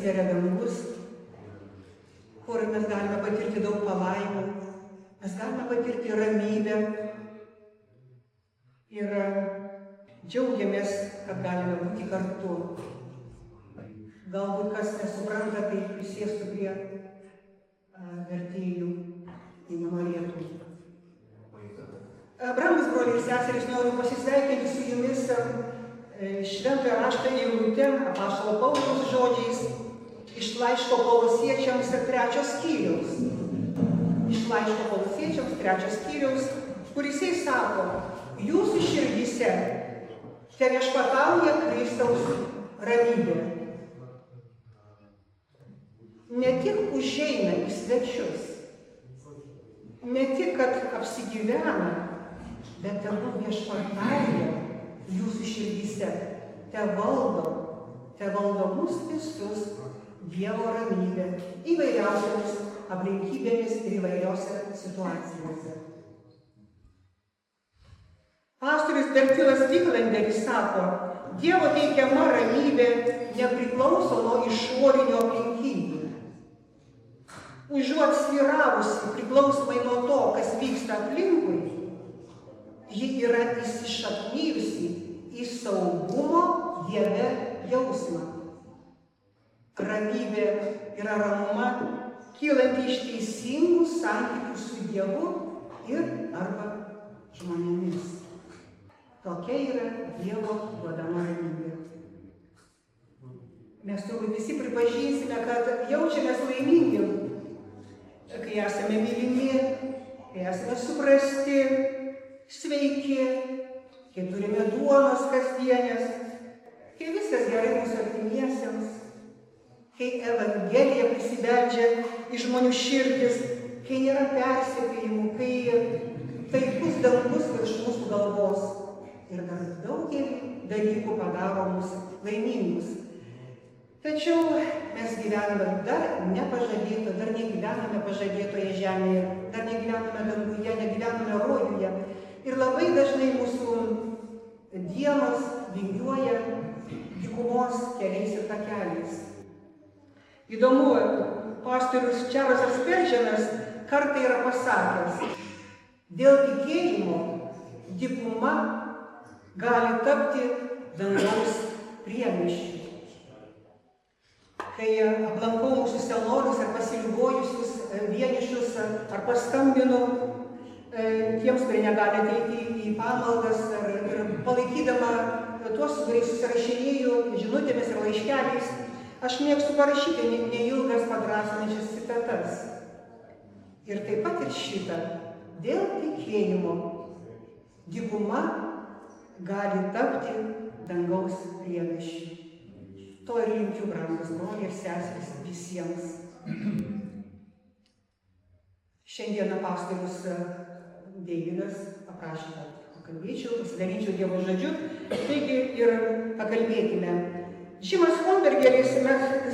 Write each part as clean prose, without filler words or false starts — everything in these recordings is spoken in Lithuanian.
atsiveria dangus, kur mes galime patirti daug palaimų, mes galime patirti ramybę ir džiaugiamės, kad galime būti kartu. Galbūt kas nesupranta, tai prisėstų prie vertėjų, jeigu norėtų. Brangus broliai ir seserys, noriu pasisveikinti su jumis Šventojo rašto eilute, apaštalo Pauliaus žodžiais iš laiško Kolosiečiams 3 skyriaus. Iš laiško Kolosiečiams 3 skyriaus, kur jisai sako, jūsų širdyse teviešpatauja Kristaus ramybė. Ne tik užeina į svečius, ne tik, kad apsigyvena, bet tegul viešpatauja jūsų širdyse, te valdo mus visus Dievo ramybė įvairiausiamis aplinkybėmis ir įvairiose situacijose. Pastorius Bertilas Viklanderis sako, Dievo teikiama ramybė nepriklauso nuo išorinių aplinkybių. Užuot sviravusi priklausomai nuo to, kas vyksta aplinkui, ji yra įsišaknyjusi į saugumo Dieve jausmą. Ramybė yra ramuma, kylanti iš teisingų santykių su Dievu ir arba žmonėmis. Tokia yra Dievo duodama ramybė. Mes turbūt visi pripažinsime, kad jaučiamės laimingi, kai esame mylimi, kai esame suprasti, sveiki, kai turime duonos kasdienės, kai viskas gerai mūsų artimiesiems, kai Evangelija prisibeldžia į žmonių širdis, kai nėra persekiojimų, kai taikus dangus virš mūsų galvos ir dar daugelį dalykų padaro mus laimingus. Tačiau mes gyvename dar nepažadėto, dar negyvename pažadėtoje žemėje, dar negyvename danguje, negyvename rojuje. Ir labai dažnai mūsų dienos vingiuoja dykumos keliais ir takeliais. Įdomu, pastorius Čarlzas Sperdžianas kartą yra pasakęs, dėl tikėjimo dykuma gali tapti dangaus priemiesčiu. Kai aplankau mūsų senolius ar pasiligojusius vienišus, ar paskambinu tiems, kurie negali ateiti į pamaldas, ar palaikydama tuos, su kuriais susirašinėju žinutėmis ir laiškeliais, aš mėgstu parašyti neilgas padrąsinančias citatas. Ir taip pat ir šitą. Dėl tikėjimo dykuma gali tapti dangaus priemiesčiu. To ir linkiu, brangus broliai ir seserys, visiems. Šiandieną pastorius Deividas paprašė, kad pakalbėčiau, pasidaryčiau Dievo žodžiu, taigi ir pakalbėkime. Džimas Hombergeris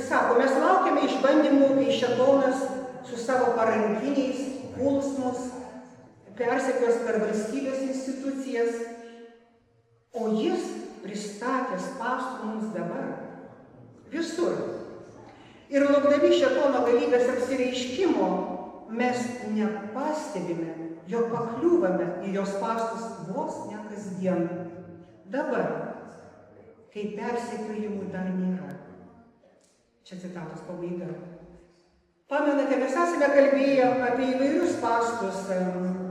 sako, mes laukiame išbandymų, kai šėtonas su savo parankiniais puls mus, persekios per valstybės institucijas, o jis pristatęs spąstų mums dabar. Visur. Ir laukdami šėtono galybės apsireiškimo, mes nepastebime, jog pakliūvame į jos spąstus vos ne kasdien. Dabar, kai persekiojimų dar nėra. Čia citatos pabaiga. Pamenate, mes esame kalbėję apie įvairius spąstus,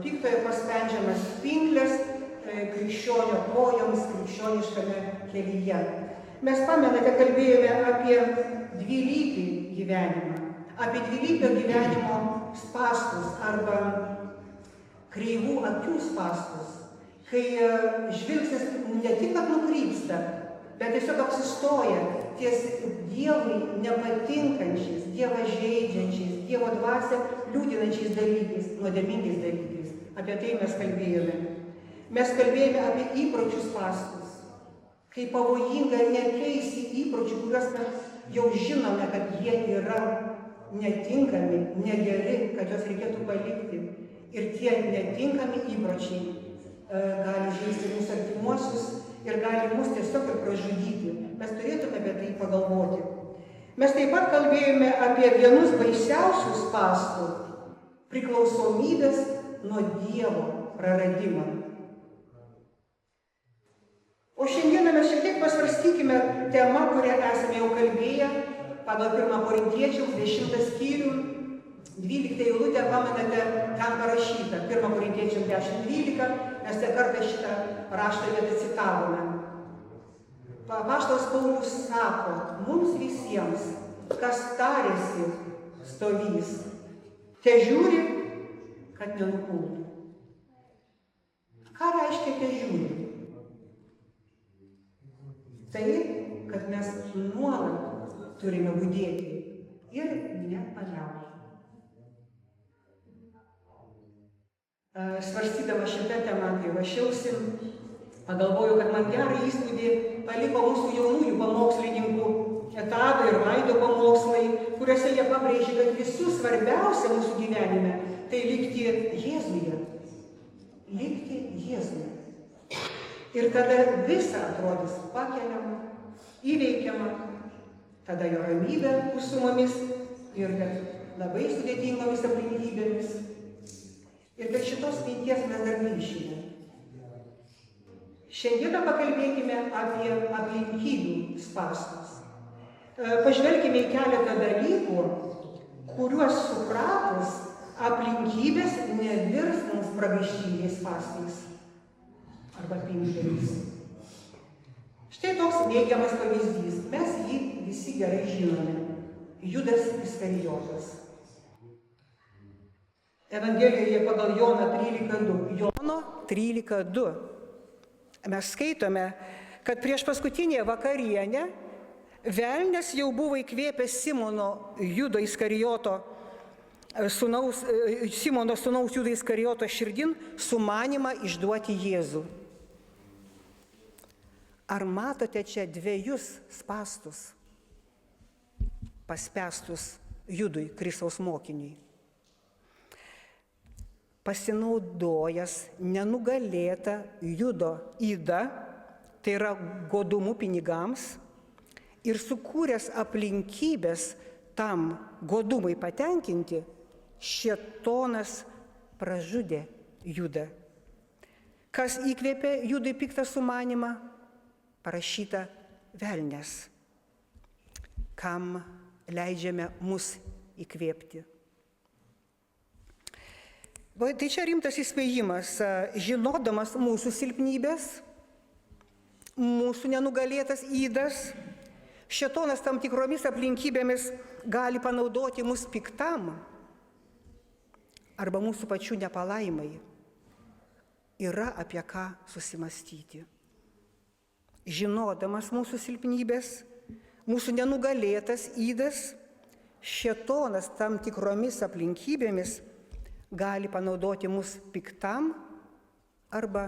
piktojo paspendžiamas pinklės, krikščionio kojoms, krikščioniškame kelyje. Mes pamenate, kalbėjome apie dvilypį gyvenimą, apie dvilypio gyvenimo spąstus arba kreivų akių spąstus, kai žvilgsnis ne tik nukrypsta, bet tiesiog apsistoja ties Dievui nepatinkančiais, Dievą žeidžiančiais, Dievo dvasią liūdinančiais dalykais, nuodėmingais dalykais. Apie tai mes kalbėjome. Mes kalbėjome apie įpročių spąstus. Kai pavojinga nekeisti įpročių, kuriuos mes jau žinome, kad jie yra netinkami, negeri, kad juos reikėtų palikti. Ir tie netinkami įpročiai gali žaisti mūsų artimuosius ir gali mus tiesiog ir pražudyti. Mes turėtume apie tai pagalvoti. Mes taip pat kalbėjome apie vienus baisiausių spąstų - priklausomybės nuo Dievo praradimą. O šiandieną mes šiek tiek pasvarstykime temą, kurią esame jau kalbėję pagal 1 Korintiečiams 10 skyrių, 12 eilutę, pamenate, ten parašyta, 1 Korintiečiams 10:12, mes tą kartą šitą raštą vietą citavome. Apaštalas Paulius sako, mums visiems, kas tarėsi, stovys, težiūri, kad nenupultų. Ką reiškia težiūri? Tai, kad mes nuolat turime budėti ir nepaliauti. Svarstydama šitą temą, kai ruošiausi, pagalvojau, kad man gerą įspūdį paliko mūsų jaunųjų pamokslininkų Tado ir Vaido pamokslai, kuriuose jie pabrėžė, kad visų svarbiausia mūsų gyvenime tai likti Jėzuje. Likti Jėzuje. Ir tada visa atrodys pakeliama, įveikiama, tada jo ramybė bus su mumis ir kad labai sudėtingomis aplinkybėmis. Ir kad šitos minties mes dar grįšime. Šiandieną pakalbėkime apie aplinkybių spąstus. Pažvelkime į keletą dalykų, kuriuos supratus aplinkybės nevirs mums pragaištingais spąstais arba pinkeliais. Štai toks neigiamas pavyzdys. Mes jį visi gerai žinome. Judas Iskarijotas. Evangelijoje pagal Joną 13:2. Jono 13:2. Mes skaitome, kad prieš paskutinę vakarienę velnias jau buvo įkvėpęs Simono Judo Iskarijoto Simono sūnaus Judo Iskarijoto širdin sumanimą išduoti Jėzų. Ar matote čia dviejus spąstus paspęstus Judui, Kristaus mokiniui? Pasinaudojęs nenugalėtą Judo ydą, tai yra godumu pinigams, ir sukūręs aplinkybės tam godumui patenkinti, šėtonas pražudė Judą. Kas įkvėpė Judui piktą sumanimą? Parašyta velnias. Kam leidžiame mus įkvėpti? Tai čia rimtas įspėjimas. Žinodamas mūsų silpnybės, mūsų nenugalėtas ydas, šėtonas tam tikromis aplinkybėmis gali panaudoti mus piktam arba mūsų pačių nepalaimai. Yra apie ką susimastyti. Žinodamas mūsų silpnybės, mūsų nenugalėtas ydas, šėtonas tam tikromis aplinkybėmis gali panaudoti mus piktam arba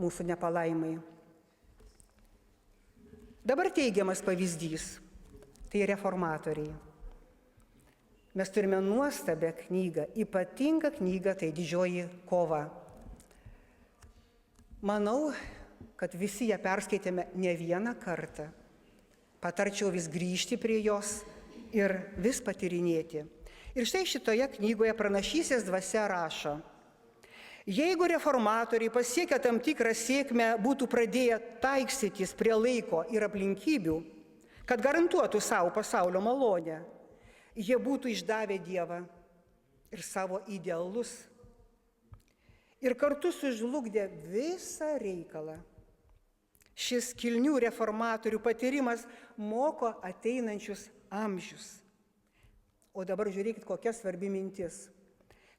mūsų nepalaimai. Dabar teigiamas pavyzdys – tai reformatoriai. Mes turime nuostabią knygą, ypatingą knygą, tai Didžioji kova. Manau, kad visi ją perskaitėme ne vieną kartą. Patarčiau vis grįžti prie jos ir vis patyrinėti. Ir štai šitoje knygoje pranašystės dvasia rašo: jeigu reformatoriai pasiekę tam tikrą sėkmę būtų pradėję taikstytis prie laiko ir aplinkybių, kad garantuotų savo pasaulio malonę, jie būtų išdavę Dievą ir savo idealus ir kartu sužlugdė visą reikalą. Šis kilnių reformatorių patyrimas moko ateinančius amžius. O dabar žiūrėkit, kokia svarbi mintis.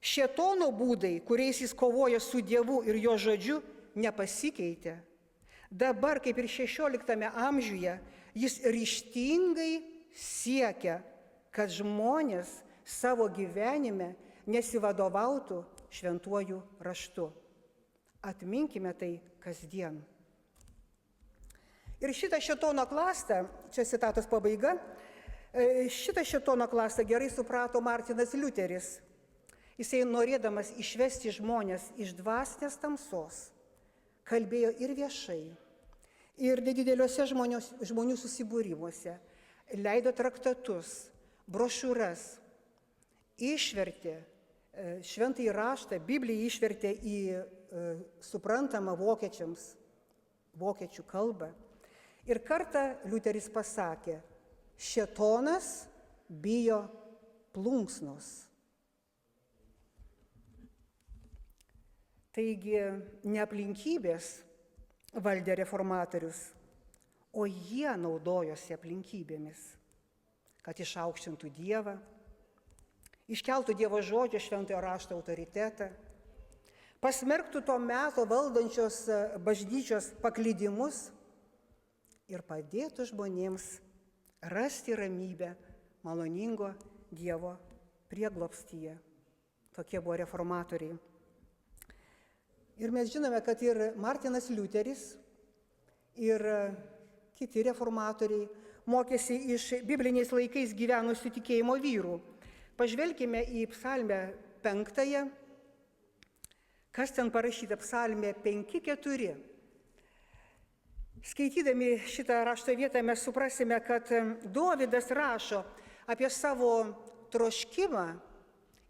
Šėtono būdai, kuriais jis kovoja su Dievu ir jo žodžiu, nepasikeitė. Dabar, kaip ir 16 amžiuje, jis ryžtingai siekia, kad žmonės savo gyvenime nesivadovautų šventuoju raštu. Atminkime tai kasdien. Ir šitą šėtono klastą, čia citatos pabaiga, šitą šėtono klastą gerai suprato Martinas Liuteris. Jisai norėdamas išvesti žmonės iš dvasinės tamsos, kalbėjo ir viešai, ir nedideliuose žmonių susibūrimuose leido traktatus, brošiūras, išvertė šventąjį raštą, Bibliją išvertė į suprantamą vokiečiams, vokiečių kalbą. Ir kartą Liuteris pasakė, šėtonas bijo plunksnos. Taigi ne aplinkybės valdė reformatorius, o jie naudojosi aplinkybėmis, kad išaukštintų Dievą, iškeltų Dievo žodžio šventojo rašto autoritetą, pasmerktų to meto valdančios bažnyčios paklydimus ir padėtų žmonėms rasti ramybę maloningo Dievo prieglobstyje. Tokie buvo reformatoriai. Ir mes žinome, kad ir Martinas Liuteris, ir kiti reformatoriai mokėsi iš bibliniais laikais gyvenusių tikėjimo vyrų. Pažvelkime į Psalmę 5, kas ten parašyta, Psalmė 5:4. Skaitydami šitą rašto vietą mes suprasime, kad Dovydas rašo apie savo troškimą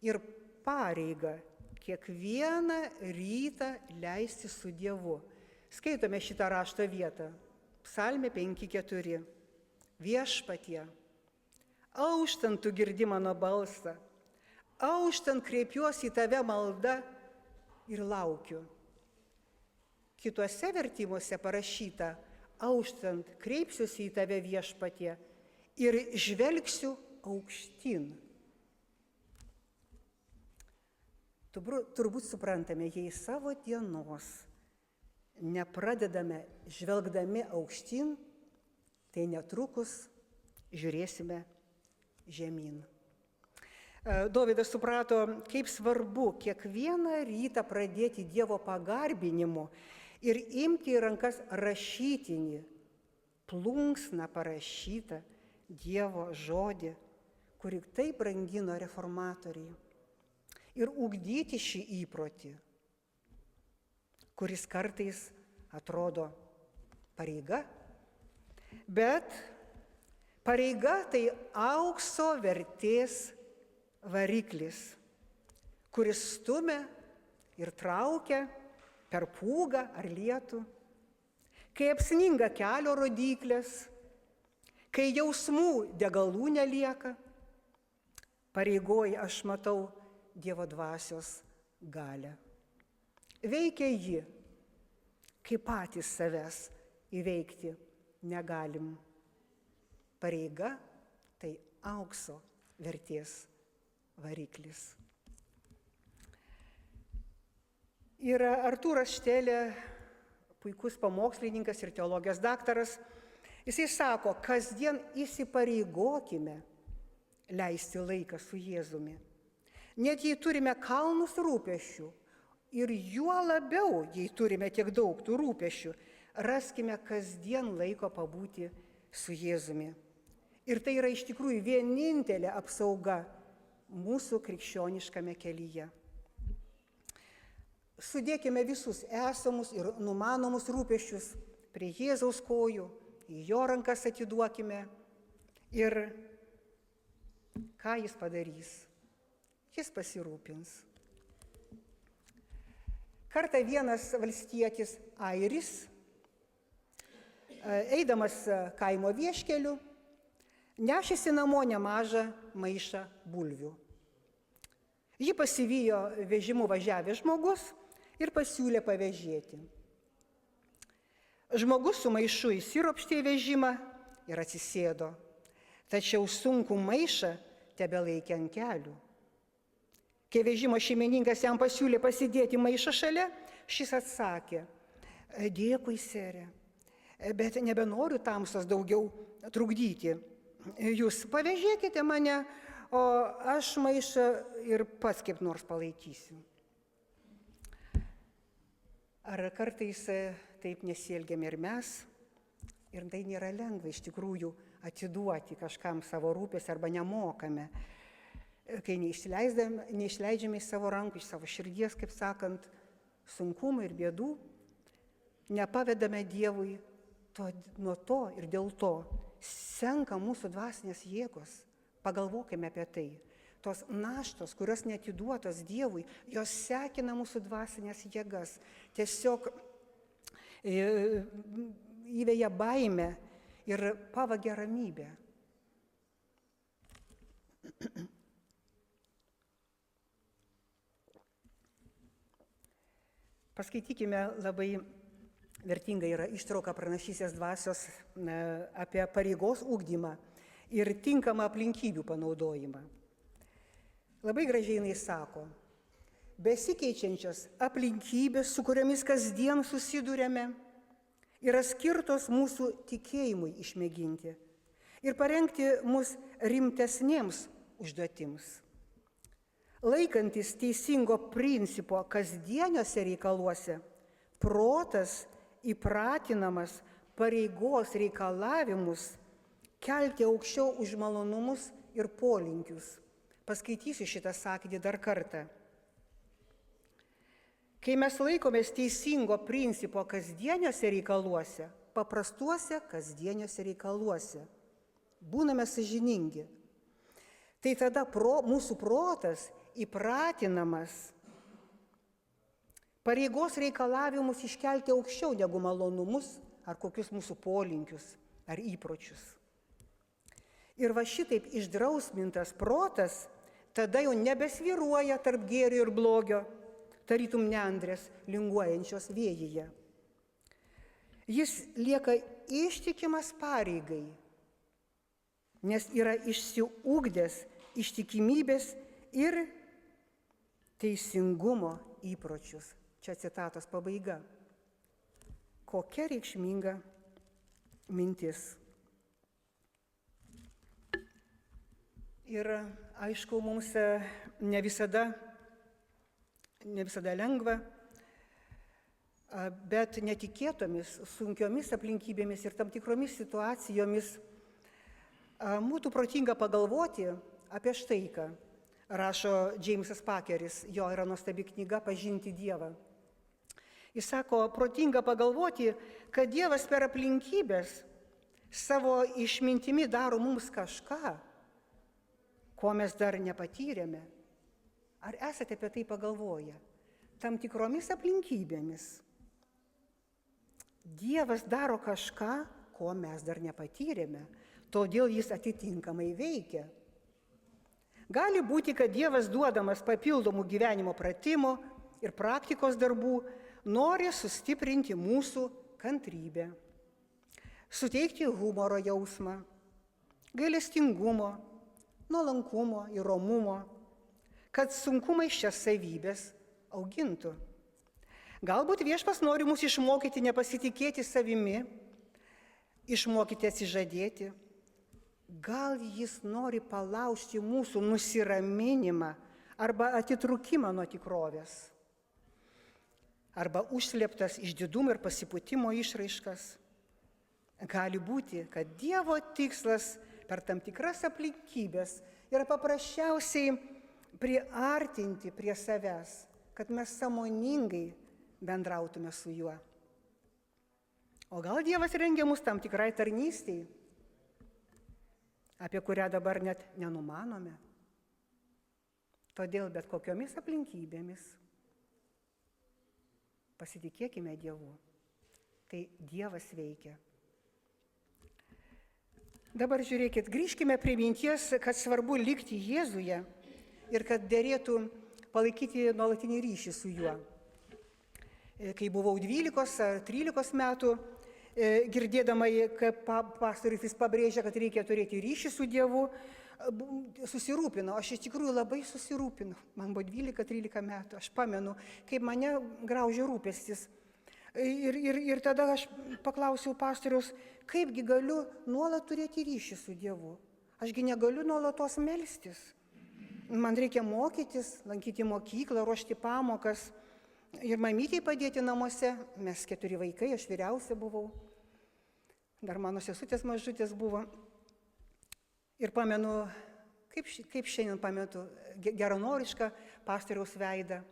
ir pareigą kiekvieną rytą leisti su Dievu. Skaitome šitą rašto vietą. Psalmė 5:4. Viešpatie, auštant tu girdi mano balsą, auštant kreipiuosi į tave maldą ir laukiu. Kituose vertimuose parašyta, auštant kreipsiuosi į tave viešpatie ir žvelgsiu aukštyn. Turbūt suprantame, jei savo dienos nepradedame žvelgdami aukštyn, tai netrukus žiūrėsime žemyn. Dovydas suprato, kaip svarbu kiekvieną rytą pradėti Dievo pagarbinimu ir imti į rankas rašytinį, plunksną parašytą Dievo žodį, kurį taip brangino reformatoriai. Ir ugdyti šį įprotį, kuris kartais atrodo pareiga, bet pareiga tai aukso vertės variklis, kuris stumia ir traukia per pūgą ar lietų, kai apsninga kelio rodyklės, kai jausmų degalų nelieka, pareigoje aš matau Dievo dvasios galią. Veikia ji, kai patys savęs įveikti negalim. Pareiga tai aukso vertės variklis. Ir Artūras Štelė, puikus pamokslininkas ir teologijos daktaras, jisai sako, kasdien įsipareigokime leisti laiką su Jėzumi. Net jei turime kalnus rūpesčių ir juo labiau, jei turime tiek daug tų rūpesčių, raskime kasdien laiko pabūti su Jėzumi. Ir tai yra iš tikrųjų vienintelė apsauga mūsų krikščioniškame kelyje. Sudėkime visus esamus ir numanomus rūpesčius prie Jėzaus kojų, į jo rankas atiduokime ir ką jis padarys? Jis pasirūpins. Kartą vienas valstietis airis, eidamas kaimo vieškeliu, nešėsi namo nemažą maišą bulvių. Jį pasivijo vežimu važiavęs žmogus ir pasiūlė pavežėti. Žmogus su maišu įsiropštė į vežimą ir atsisėdo, tačiau sunkų maišą tebelaikė ant kelių. Kai vežimo šeimininkas jam pasiūlė pasidėti maišą šalia, šis atsakė, dėkui, sere, bet nebenoriu tamsos daugiau trukdyti. Jūs pavežėkite mane, o aš maišą ir pats kaip nors palaikysiu. Ar kartais taip nesielgiame ir mes? Ir tai nėra lengva iš tikrųjų atiduoti kažkam savo rūpestį arba nemokame. Kai neišleidžiame iš savo rankų, iš savo širdies, kaip sakant, sunkumų ir bėdų, nepavedame Dievui nuo to ir dėl to senka mūsų dvasinės jėgos. Pagalvokime apie tai. Tos naštos, kurios neatiduotos Dievui, jos sekina mūsų dvasinės jėgas. Tiesiog įveja baimę ir pavagia ramybę. Paskaitykime, labai vertinga yra ištrauka Pranašystės dvasios apie pareigos ugdymą ir tinkamą aplinkybių panaudojimą. Labai gražiai jinai sako, besikeičiančios aplinkybės, su kuriomis kasdien susiduriame, yra skirtos mūsų tikėjimui išmėginti ir parengti mus rimtesnėms užduotims. Laikantis teisingo principo kasdieniuose reikaluose, protas įpratinamas pareigos reikalavimus kelti aukščiau už malonumus ir polinkius. Paskaitysiu šitą sakinį dar kartą. Kai mes laikomės teisingo principo kasdieniuose reikaluose, paprastuose kasdieniuose reikaluose, būname sąžiningi, tai tada mūsų protas įpratinamas pareigos reikalavimus iškelti aukščiau negu malonumus ar kokius mūsų polinkius ar įpročius. Ir va šitaip išdrausmintas protas tada jau nebesvyruoja tarp gėrio ir blogio, tarytum neandrės linguojančios vėjyje. Jis lieka ištikimas pareigai, nes yra išsiugdęs ištikimybės ir teisingumo įpročius. Čia citatos pabaiga. Kokia reikšminga mintis. Ir aišku, mums ne visada lengva, bet netikėtomis, sunkiomis aplinkybėmis ir tam tikromis situacijomis būtų protinga pagalvoti apie štai ką. Rašo Džeimsas Pakeris, jo yra nuostabi knyga Pažinti Dievą. Jis sako, protinga pagalvoti, kad Dievas per aplinkybės savo išmintimi daro mums kažką, ko mes dar nepatyrėme. Ar esate apie tai pagalvoję? Tam tikromis aplinkybėmis Dievas daro kažką, ko mes dar nepatyrėme, todėl jis atitinkamai veikia. Gali būti, kad Dievas duodamas papildomų gyvenimo pratimų ir praktikos darbų nori sustiprinti mūsų kantrybę, suteikti humoro jausmą, gailestingumo, nuolankumo ir romumo, kad sunkumai šias savybės augintų. Galbūt Viešpats nori mus išmokyti nepasitikėti savimi, išmokyti atsižadėti. Gal jis nori palaužti mūsų nusiraminimą arba atitrūkimą nuo tikrovės, arba užslėptas išdidumo ir pasipūtimo išraiškas. Gali būti, kad Dievo tikslas per tam tikras aplinkybės yra paprasčiausiai priartinti prie savęs, kad mes sąmoningai bendrautume su juo. O gal Dievas rengia mus tam tikrai tarnystei, apie kurią dabar net nenumanome. Todėl bet kokiomis aplinkybėmis pasitikėkime Dievu. Tai Dievas veikia. Dabar žiūrėkit, grįžkime prie minties, kad svarbu likti Jėzuje ir kad derėtų palaikyti nuolatinį ryšį su juo. Kai buvau 12 ar 13 metų, girdėdama, kaip pastorius vis pabrėžia, kad reikia turėti ryšį su Dievu, susirūpinau. Aš iš tikrųjų labai susirūpinau. Man buvo 12-13 metų. Aš pamenu, kaip mane graužė rūpestis. Ir tada aš paklausiau pastoriaus, kaipgi galiu nuolat turėti ryšį su Dievu. Ašgi negaliu nuolatos melstis. Man reikia mokytis, lankyti mokyklą, ruošti pamokas. Ir mamytei padėti namuose, mes 4 vaikai, aš vyriausia buvau, dar mano sesutės mažutės buvo. Ir pamenu, kaip šiandien pamenu, geranorišką pastoriaus veidą.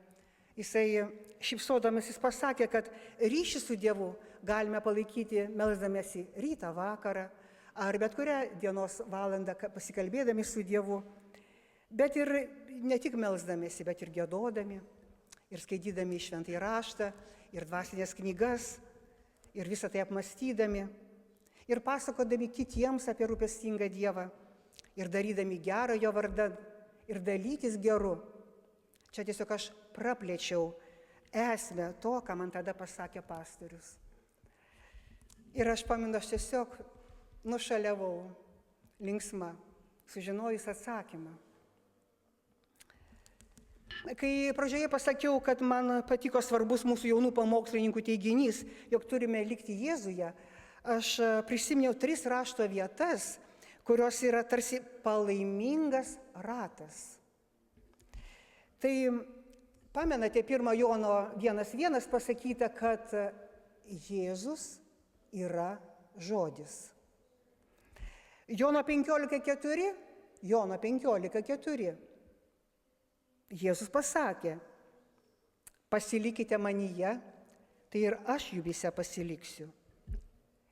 Jisai šypsodamas pasakė, kad ryšį su Dievu galime palaikyti melsdamiesi rytą, vakarą, ar bet kurią dienos valandą pasikalbėdami su Dievu, bet ir ne tik melsdamėsi, bet ir giedodami, ir skaitydami šventąjį raštą, ir dvasinės knygas, ir visą tai apmastydami, ir pasakodami kitiems apie rūpestingą Dievą, ir darydami gerą jo vardan, ir dalytis geru. Čia tiesiog aš praplėčiau esmę to, ką man tada pasakė pastorius. Ir aš pamenu, aš tiesiog nušaliavau, linksma, sužinojus atsakymą. Kai pradžioje pasakiau, kad man patiko svarbus mūsų jaunų pamokslininkų teiginys, jog turime likti Jėzuje, aš prisiminiau 3 rašto vietas, kurios yra tarsi palaimingas ratas. Tai pamenate 1 Jono 1:1 pasakyta, kad Jėzus yra žodis. Jono 15:4, Jėzus pasakė, pasilikite manyje, tai ir aš jumyse pasiliksiu.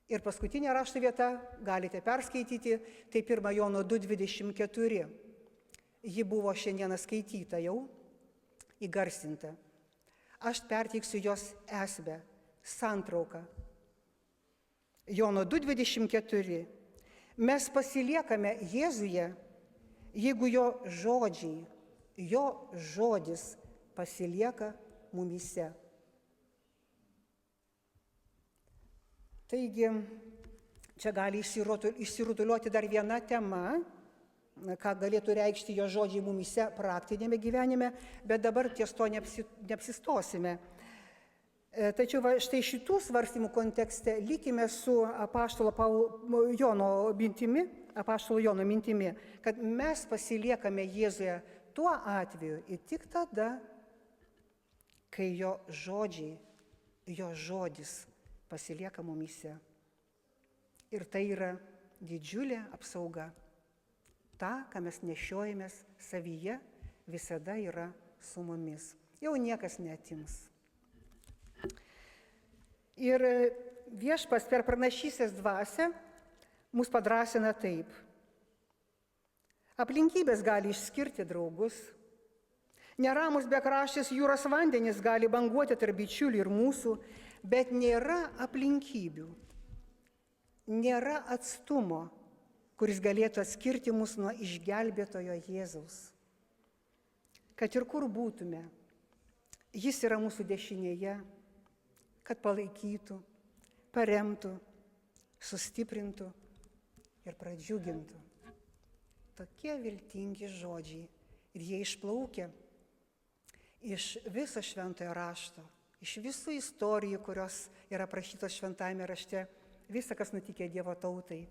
Ir paskutinė rašto vieta, galite perskaityti, tai 1 Jono 2:24. Ji buvo šiandieną skaityta jau, įgarsinta. Aš perteiksiu jos esmę, santrauką. Jono 2:24. Mes pasiliekame Jėzuje, jeigu jo žodžiai, jo žodis pasilieka mumyse. Taigi, čia gali išsirutuliuoti dar viena tema, ką galėtų reikšti jo žodžiai mumyse praktinėme gyvenime, bet dabar ties to neapsistosime. Tačiau štai šitų svarstymų kontekste likime su apaštalo Jono mintimi, kad mes pasiliekame Jėzuje tuo atveju ir tik tada, kai jo žodžiai, jo žodis pasilieka mumyse. Ir tai yra didžiulė apsauga. Ta, ką mes nešiojamės savyje, visada yra su mumis. Jau niekas neatims. Ir Viešpats per pranašystės dvasią mus padrąsina taip. Aplinkybės gali išskirti draugus. Neramus bekraštis jūros vandenys gali banguoti tarp bičiulių ir mūsų, bet nėra aplinkybių, nėra atstumo, kuris galėtų atskirti mus nuo išgelbėtojo Jėzaus. Kad ir kur būtume, jis yra mūsų dešinėje, kad palaikytų, paremtų, sustiprintų ir pradžiugintų. Tokie viltingi žodžiai ir jie išplaukia iš viso šventojo rašto, iš visų istorijų, kurios yra aprašytos šventajame rašte, visa, kas nutikė Dievo tautai.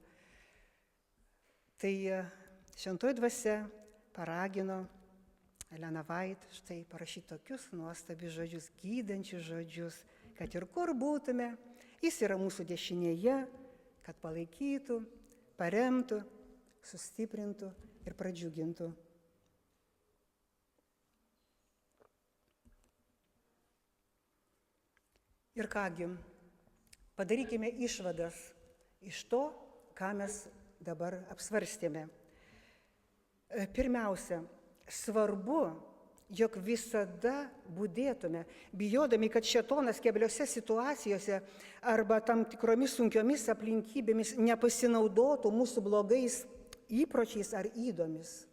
Tai šventoji dvasia paragino Elena White štai parašyti tokius nuostabius žodžius, gydančius žodžius, kad ir kur būtume, jis yra mūsų dešinėje, kad palaikytų, paremtų, sustiprintų ir pradžiugintų. Ir kągi, padarykime išvadas iš to, ką mes dabar apsvarstėme. Pirmiausia, svarbu, jog visada budėtume, bijodami, kad šėtonas kebliose situacijose arba tam tikromis sunkiomis aplinkybėmis nepasinaudotų mūsų blogais įpročiais ar ydomis,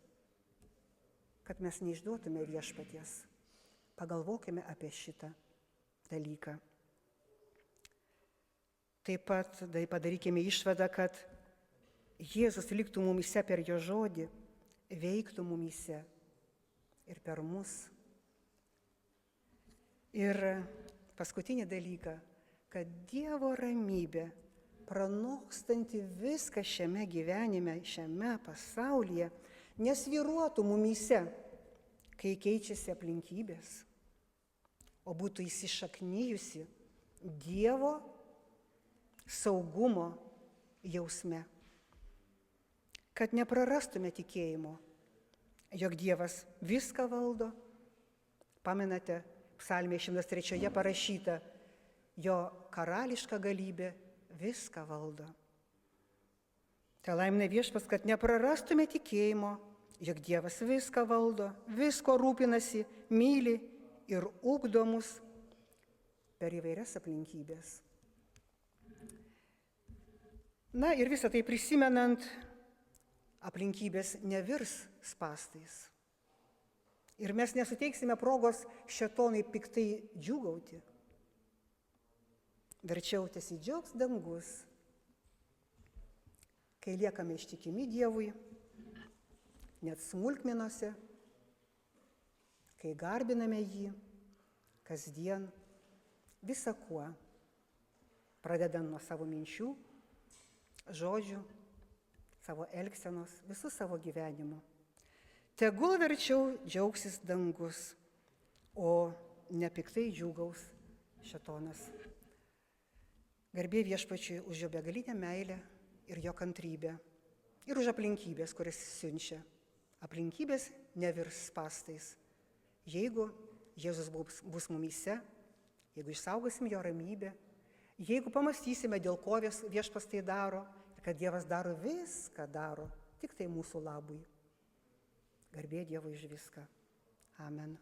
kad mes neišduotume viešpaties. Pagalvokime apie šitą dalyką. Taip pat padarykime išvadą, kad Jėzus liktų mumyse per jo žodį, veiktų mumyse ir per mus. Ir paskutinį dalyką, kad Dievo ramybė, pranokstanti viską šiame gyvenime, šiame pasaulyje, nesvyruotų mumyse, kai keičiasi aplinkybės, o būtų įsišaknyjusi Dievo saugumo jausme. Kad neprarastume tikėjimo, jog Dievas viską valdo. Pamenate, Psalmė 103 parašyta, jo karališka galybė viską valdo. Te laimina Viešpats, kad neprarastume tikėjimo, jog Dievas viską valdo, visko rūpinasi, myli ir ugdo mus per įvairias aplinkybės. Na ir visą tai prisimenant, aplinkybės nevirs spąstais. Ir mes nesuteiksime progos šėtonui piktai džiūgauti. Verčiau tesidžiaugs dangus, kai liekame ištikimi Dievui, net smulkmenose, kai garbiname jį kasdien visą kuo, pradedant nuo savo minčių, žodžių, savo elgsenos, visų savo gyvenimo. Tegul verčiau džiaugsis dangus, o nepiktai džiūgaus šėtonas. Garbė Viešpačiui už jo begalinę meilę ir jo kantrybę, ir už aplinkybės, kurias siunčia. Aplinkybės nevirs spąstais. Jeigu Jėzus bus mumyse, jeigu išsaugosim jo ramybę, jeigu pamastysime, dėl ko Viešpats tai daro, ir kad Dievas daro viską, daro tik tai mūsų labui. Garbė Dievui už viską. Amen.